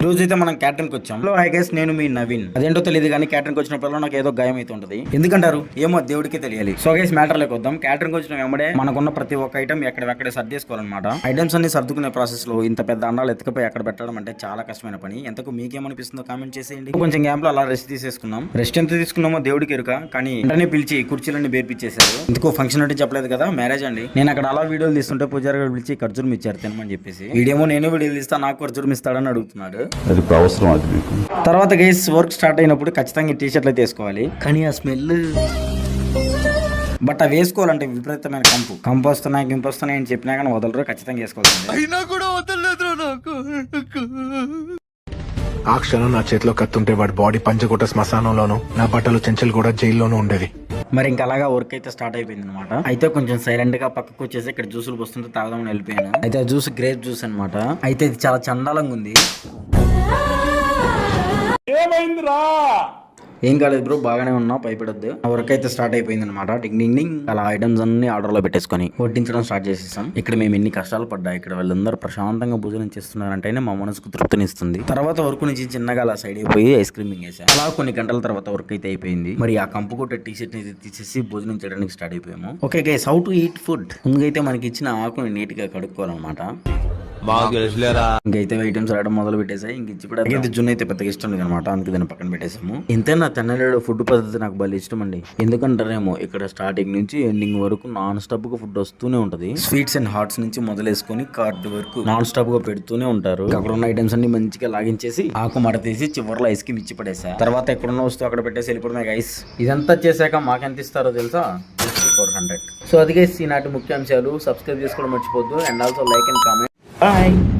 రోజు అయితే మనం క్యాటరింగ్ వచ్చాం. హలో హై గైస్, నేను మీ నవీన్. అదేంటో తెలియదు కానీ క్యాటరింగ్ వచ్చినప్పుడు నాకు ఏదో గాయం అయితే ఉంటుంది. ఎందుకంటారు? ఏమో దేవుడికి తెలియాలి. సో గైస్ మ్యాటర్ లోకి వద్దాం. క్యాటరింగ్ వచ్చిన వెంబడే మనకున్న ప్రతి ఒక్క ఐటమ్ ఎక్కడెక్కడే సర్దేసుకోవాలన్నమాట. ఐటమ్స్ అన్ని సర్దుకునే ప్రాసెస్ లో ఇంత పెద్ద అండాలు ఎత్తుకపోయి ఎక్కడ పెట్టడం అంటే చాలా కష్టమైన పని. ఎంతకు మీకేమనిపిస్తుందో కామెంట్ చేసేయండి. కొంచెం గ్యాప్ లో అలా రెస్ట్ తీసేసుకున్నాం. రెస్ట్ ఎంత తీసుకున్నామో దేవుడికి ఎరుక. కానీ వెంటనే పిలిచి కుర్చీలన్నీ బేర్పిచ్చేశారు. ఎందుకో ఫంక్షన్ అంటే చెప్పలేదు కదా, మ్యారేజ్ అండి. నేను అక్కడ అలా వీడియోలు తీస్తుంటే పూజారి గారు పిలిచి ఖర్జూరం ఇచ్చారు తినమని చెప్పేసి. వీడియోమో నేను వీడియోలు తీస్తా, నాకు ఖర్జూరం ఇస్తాడని అడుగుతున్నాడు. తర్వాత గైస్ వర్క్ స్టార్ట్ అయినప్పుడు ఖచ్చితంగా టీ షర్ట్లు అయితే వేసుకోవాలి. కానీ ఆ స్మెల్ బట్ అవి వేసుకోవాలంటే విపరీతమైన కంపు వస్తున్నాయి అని చెప్పినా కానీ వదలరు. ఖచ్చితంగా వేసుకోవాల్సింది. ఆ క్షణం నా చేతిలో కత్తుంటే వాడి బాడీ పంచకోట శ్మశానంలోను, నా బట్టలు చెంచలు కూడా జైల్లోనూ ఉండేది. మరి ఇంకా అలాగా వర్క్ అయితే స్టార్ట్ అయిపోయింది అనమాట. అయితే కొంచెం సైలెంట్ గా పక్కకు వచ్చేసి ఇక్కడ జ్యూసులు వస్తుంటే తాగదామని వెళ్ళిపోయాను. అయితే ఆ జ్యూస్ గ్రేప్ జ్యూస్ అనమాట. అయితే ఇది చాలా చండాలంగా ఉంది. ఏం కాలేదు బ్రో, బాగానే ఉన్నా, భయపడొద్దు. వర్క్ అయితే స్టార్ట్ అయిపోయింది అనమాట. టింగ్ అలా ఐటమ్స్ అన్ని ఆర్డర్ లో పెట్టేసుకొని వడ్డించడం స్టార్ట్ చేసేసాం. ఇక్కడ మేము ఎన్ని కష్టాలు పడ్డా ఇక్కడ వాళ్ళందరూ ప్రశాంతంగా భోజనం చేస్తున్నారంటేనే మా మనసుకు తృప్తినిస్తుంది. తర్వాత వర్క్ నుంచి చిన్నగా అలా సైడ్ అయిపోయి ఐస్ క్రీమింగ్ వేసాం. అలా కొన్ని గంటల తర్వాత వర్క్ అయితే అయిపోయింది. మరి ఆ కంపు కొట్టే టీ షర్ట్ ని తీసేసి భోజనం చేయడానికి స్టార్ట్ అయిపోయాము. Okay guys, how to eat food. ముందుకైతే మనకి ఇచ్చిన ఆకుని నీట్ గా కడుక్కోవాలన్నమాట. ఇంకైతే ఐటమ్స్ రావడం మొదలు పెట్టేసాయి. ఇంక ఇచ్చి కూడా జున్ను అయితే పెద్దగా ఇష్టం లేదు అనమాట. అందుకే దాన్ని పక్కన పెట్టేసాము. ఎంతైనా తెన్నలేడు ఫుడ్ పద్ధతి నాకు బాగా ఇష్టం అండి. ఎందుకంటారేమో ఇక్కడ స్టార్టింగ్ నుంచి ఎండింగ్ వరకు నాన్ స్టాప్ గా ఫుడ్ వస్తూనే ఉంటది. స్వీట్స్ అండ్ హాట్స్ నుంచి మొదలేసుకొని కార్డ్ వరకు నాన్ స్టాప్ గా పెడుతూనే ఉంటారు. అక్కడ ఉన్న ఐటమ్స్ అన్ని మంచిగా లాగించేసి ఆకు మడ తీసి చివరిలో ఐస్ క్రీమ్ ఇచ్చి పడేసా. తర్వాత ఎక్కడున్న వస్తువు అక్కడ పెట్టేసి వెళ్ళిపోవడమే గైస్. ఇదంతా చేశాక మాకెంత ఇస్తారో తెలుసా? 400. సో అది గైస్ ఈనాటి ముఖ్యాంశాలు. సబ్స్క్రైబ్ చేసుకోవడం మర్చిపోద్దు. And also like and comment. Bye.